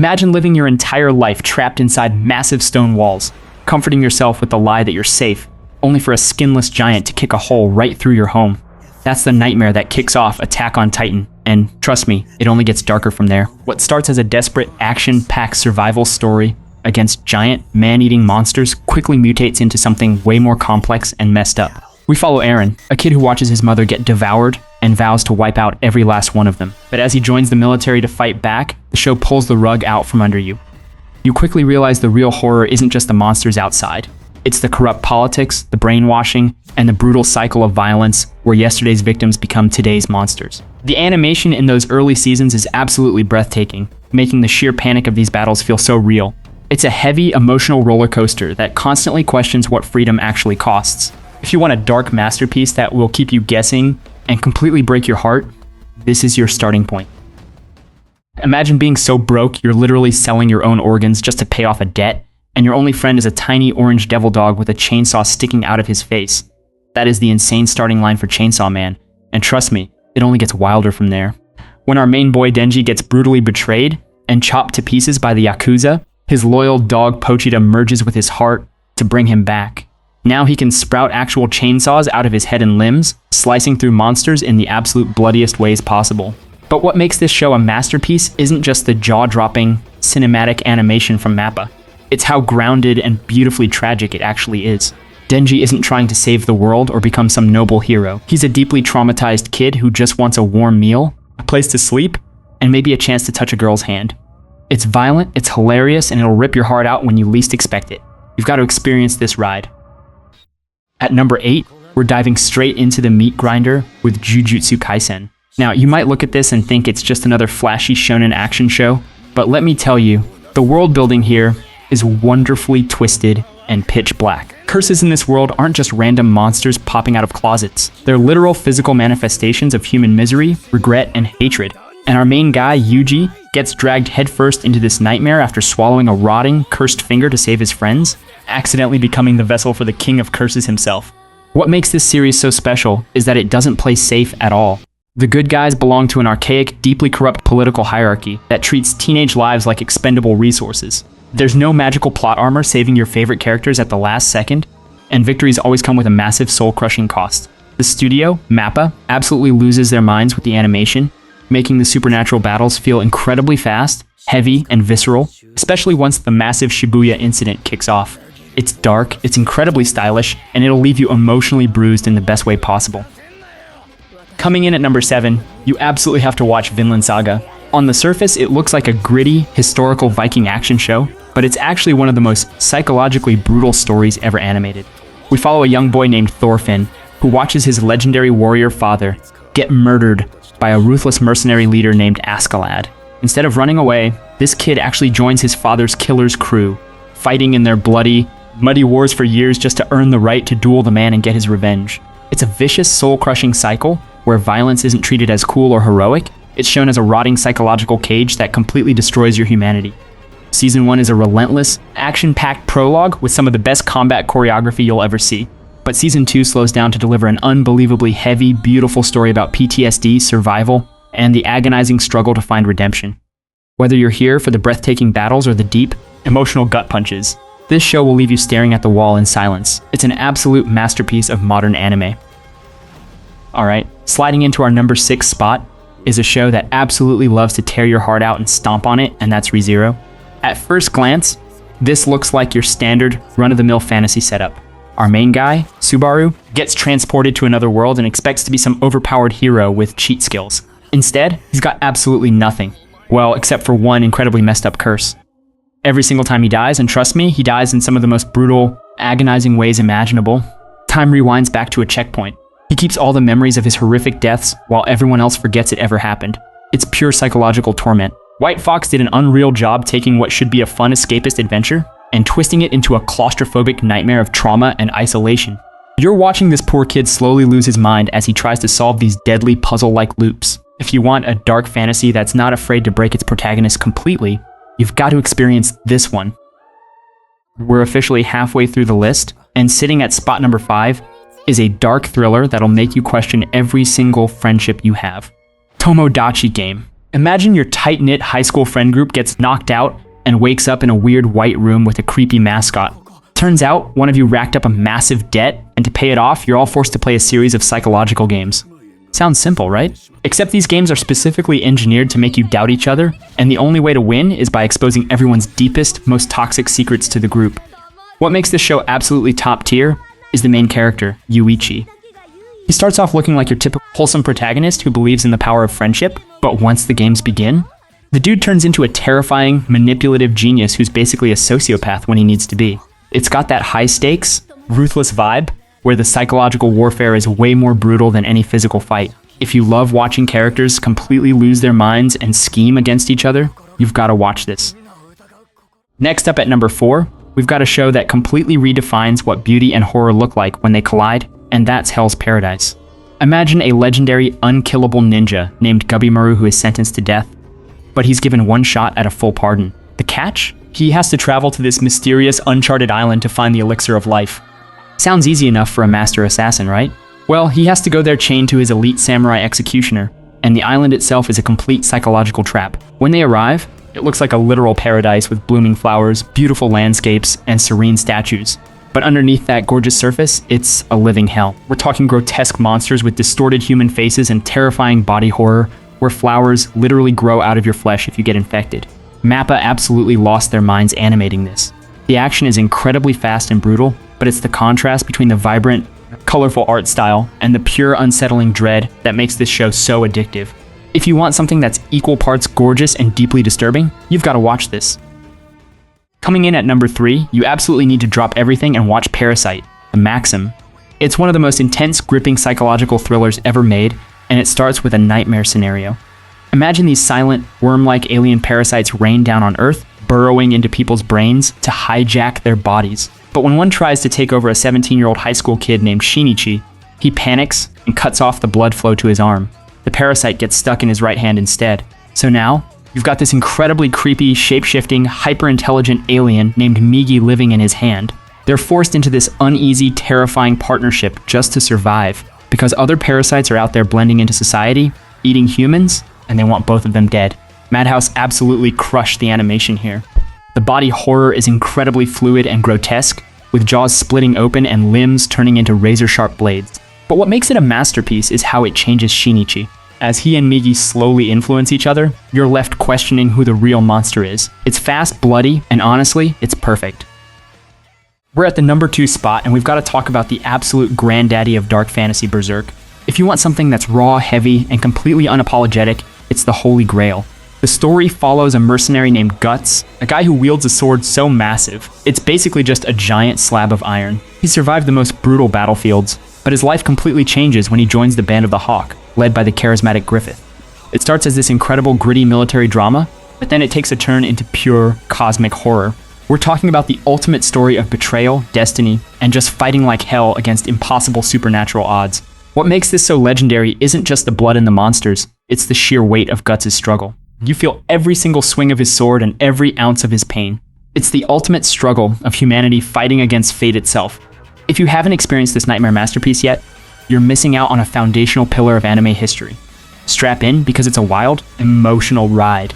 Imagine living your entire life trapped inside massive stone walls, comforting yourself with the lie that you're safe, only for a skinless giant to kick a hole right through your home. That's the nightmare that kicks off Attack on Titan, and trust me, it only gets darker from there. What starts as a desperate, action-packed survival story against giant, man-eating monsters quickly mutates into something way more complex and messed up. We follow Eren, a kid who watches his mother get devoured and vows to wipe out every last one of them. But as he joins the military to fight back, the show pulls the rug out from under you. You quickly realize the real horror isn't just the monsters outside. It's the corrupt politics, the brainwashing, and the brutal cycle of violence where yesterday's victims become today's monsters. The animation in those early seasons is absolutely breathtaking, making the sheer panic of these battles feel so real. It's a heavy, emotional roller coaster that constantly questions what freedom actually costs. If you want a dark masterpiece that will keep you guessing and completely break your heart, this is your starting point. Imagine being so broke you're literally selling your own organs just to pay off a debt, and your only friend is a tiny orange devil dog with a chainsaw sticking out of his face. That is the insane starting line for Chainsaw Man, and trust me, it only gets wilder from there. When our main boy Denji gets brutally betrayed and chopped to pieces by the Yakuza, his loyal dog Pochita merges with his heart to bring him back. Now he can sprout actual chainsaws out of his head and limbs, slicing through monsters in the absolute bloodiest ways possible. But what makes this show a masterpiece isn't just the jaw-dropping, cinematic animation from MAPPA. It's how grounded and beautifully tragic it actually is. Denji isn't trying to save the world or become some noble hero. He's a deeply traumatized kid who just wants a warm meal, a place to sleep, and maybe a chance to touch a girl's hand. It's violent, it's hilarious, and it'll rip your heart out when you least expect it. You've got to experience this ride. At number 8, we're diving straight into the meat grinder with Jujutsu Kaisen. Now, you might look at this and think it's just another flashy shonen action show, but let me tell you, the world building here is wonderfully twisted and pitch black. Curses in this world aren't just random monsters popping out of closets. They're literal physical manifestations of human misery, regret, and hatred. And our main guy, Yuji, gets dragged headfirst into this nightmare after swallowing a rotting, cursed finger to save his friends, accidentally becoming the vessel for the king of curses himself. What makes this series so special is that it doesn't play safe at all. The good guys belong to an archaic, deeply corrupt political hierarchy that treats teenage lives like expendable resources. There's no magical plot armor saving your favorite characters at the last second, and victories always come with a massive soul-crushing cost. The studio, MAPPA, absolutely loses their minds with the animation, making the supernatural battles feel incredibly fast, heavy, and visceral, especially once the massive Shibuya incident kicks off. It's dark, it's incredibly stylish, and it'll leave you emotionally bruised in the best way possible. Coming in at number 7, you absolutely have to watch Vinland Saga. On the surface, it looks like a gritty, historical Viking action show, but it's actually one of the most psychologically brutal stories ever animated. We follow a young boy named Thorfinn, who watches his legendary warrior father get murdered by a ruthless mercenary leader named Askeladd. Instead of running away, this kid actually joins his father's killer's crew, fighting in their bloody, muddy wars for years just to earn the right to duel the man and get his revenge. It's a vicious, soul-crushing cycle where violence isn't treated as cool or heroic. It's shown as a rotting psychological cage that completely destroys your humanity. Season 1 is a relentless, action-packed prologue with some of the best combat choreography you'll ever see. But Season 2 slows down to deliver an unbelievably heavy, beautiful story about PTSD, survival, and the agonizing struggle to find redemption. Whether you're here for the breathtaking battles or the deep, emotional gut punches, this show will leave you staring at the wall in silence. It's an absolute masterpiece of modern anime. Alright, sliding into our number 6 spot is a show that absolutely loves to tear your heart out and stomp on it, and that's ReZero. At first glance, this looks like your standard run-of-the-mill fantasy setup. Our main guy, Subaru, gets transported to another world and expects to be some overpowered hero with cheat skills. Instead, he's got absolutely nothing. Well, except for one incredibly messed up curse. Every single time he dies, and trust me, he dies in some of the most brutal, agonizing ways imaginable, time rewinds back to a checkpoint. He keeps all the memories of his horrific deaths while everyone else forgets it ever happened. It's pure psychological torment. White Fox did an unreal job taking what should be a fun escapist adventure and twisting it into a claustrophobic nightmare of trauma and isolation. You're watching this poor kid slowly lose his mind as he tries to solve these deadly puzzle-like loops. If you want a dark fantasy that's not afraid to break its protagonist completely, you've got to experience this one. We're officially halfway through the list, and sitting at spot number 5 is a dark thriller that'll make you question every single friendship you have. Tomodachi Game. Imagine your tight-knit high school friend group gets knocked out and wakes up in a weird white room with a creepy mascot. Turns out, one of you racked up a massive debt, and to pay it off, you're all forced to play a series of psychological games. Sounds simple, right? Except these games are specifically engineered to make you doubt each other, and the only way to win is by exposing everyone's deepest, most toxic secrets to the group. What makes this show absolutely top tier is the main character, Yuichi. He starts off looking like your typical wholesome protagonist who believes in the power of friendship, but once the games begin, the dude turns into a terrifying, manipulative genius who's basically a sociopath when he needs to be. It's got that high-stakes, ruthless vibe, where the psychological warfare is way more brutal than any physical fight. If you love watching characters completely lose their minds and scheme against each other, you've got to watch this. Next up at number 4, we've got a show that completely redefines what beauty and horror look like when they collide, and that's Hell's Paradise. Imagine a legendary, unkillable ninja named Gubimaru who is sentenced to death, but he's given one shot at a full pardon. The catch? He has to travel to this mysterious, uncharted island to find the elixir of life. Sounds easy enough for a master assassin, right? Well, he has to go there chained to his elite samurai executioner, and the island itself is a complete psychological trap. When they arrive, it looks like a literal paradise with blooming flowers, beautiful landscapes, and serene statues. But underneath that gorgeous surface, it's a living hell. We're talking grotesque monsters with distorted human faces and terrifying body horror, where flowers literally grow out of your flesh if you get infected. MAPPA absolutely lost their minds animating this. The action is incredibly fast and brutal, but it's the contrast between the vibrant, colorful art style and the pure, unsettling dread that makes this show so addictive. If you want something that's equal parts gorgeous and deeply disturbing, you've got to watch this. Coming in at number 3, you absolutely need to drop everything and watch Parasyte, the Maxim. It's one of the most intense, gripping psychological thrillers ever made, and it starts with a nightmare scenario. Imagine these silent, worm-like alien parasites rain down on Earth, burrowing into people's brains to hijack their bodies. But when one tries to take over a 17-year-old high school kid named Shinichi, he panics and cuts off the blood flow to his arm. The parasite gets stuck in his right hand instead. So now, you've got this incredibly creepy, shape-shifting, hyper-intelligent alien named Migi living in his hand. They're forced into this uneasy, terrifying partnership just to survive, because other parasites are out there blending into society, eating humans, and they want both of them dead. Madhouse absolutely crushed the animation here. The body horror is incredibly fluid and grotesque, with jaws splitting open and limbs turning into razor-sharp blades. But what makes it a masterpiece is how it changes Shinichi. As he and Migi slowly influence each other, you're left questioning who the real monster is. It's fast, bloody, and honestly, it's perfect. We're at the number 2 spot, and we've got to talk about the absolute granddaddy of dark fantasy, Berserk. If you want something that's raw, heavy, and completely unapologetic, it's the Holy Grail. The story follows a mercenary named Guts, a guy who wields a sword so massive, it's basically just a giant slab of iron. He survived the most brutal battlefields, but his life completely changes when he joins the Band of the Hawk, led by the charismatic Griffith. It starts as this incredible gritty military drama, but then it takes a turn into pure cosmic horror. We're talking about the ultimate story of betrayal, destiny, and just fighting like hell against impossible supernatural odds. What makes this so legendary isn't just the blood and the monsters, it's the sheer weight of Guts' struggle. You feel every single swing of his sword and every ounce of his pain. It's the ultimate struggle of humanity fighting against fate itself. If you haven't experienced this nightmare masterpiece yet, you're missing out on a foundational pillar of anime history. Strap in because it's a wild, emotional ride.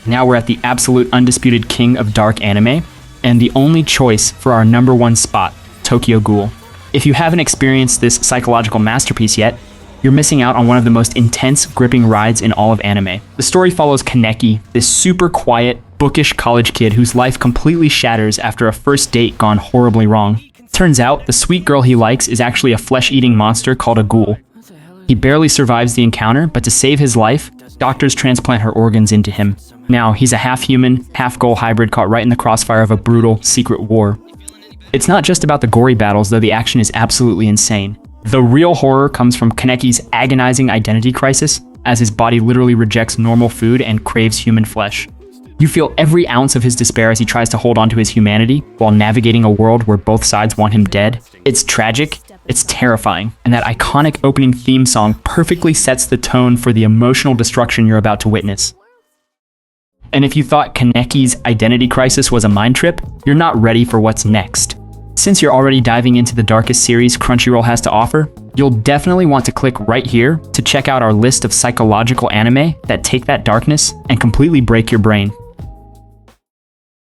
Now we're at the absolute undisputed king of dark anime, and the only choice for our number 1 spot, Tokyo Ghoul. If you haven't experienced this psychological masterpiece yet, you're missing out on one of the most intense, gripping rides in all of anime. The story follows Kaneki, this super quiet, bookish college kid whose life completely shatters after a first date gone horribly wrong. Turns out, the sweet girl he likes is actually a flesh-eating monster called a ghoul. He barely survives the encounter, but to save his life, doctors transplant her organs into him. Now, he's a half-human, half-ghoul hybrid caught right in the crossfire of a brutal, secret war. It's not just about the gory battles, though the action is absolutely insane. The real horror comes from Kaneki's agonizing identity crisis, as his body literally rejects normal food and craves human flesh. You feel every ounce of his despair as he tries to hold on to his humanity, while navigating a world where both sides want him dead. It's tragic, it's terrifying, and that iconic opening theme song perfectly sets the tone for the emotional destruction you're about to witness. And if you thought Kaneki's identity crisis was a mind trip, you're not ready for what's next. Since you're already diving into the darkest series Crunchyroll has to offer, you'll definitely want to click right here to check out our list of psychological anime that take that darkness and completely break your brain.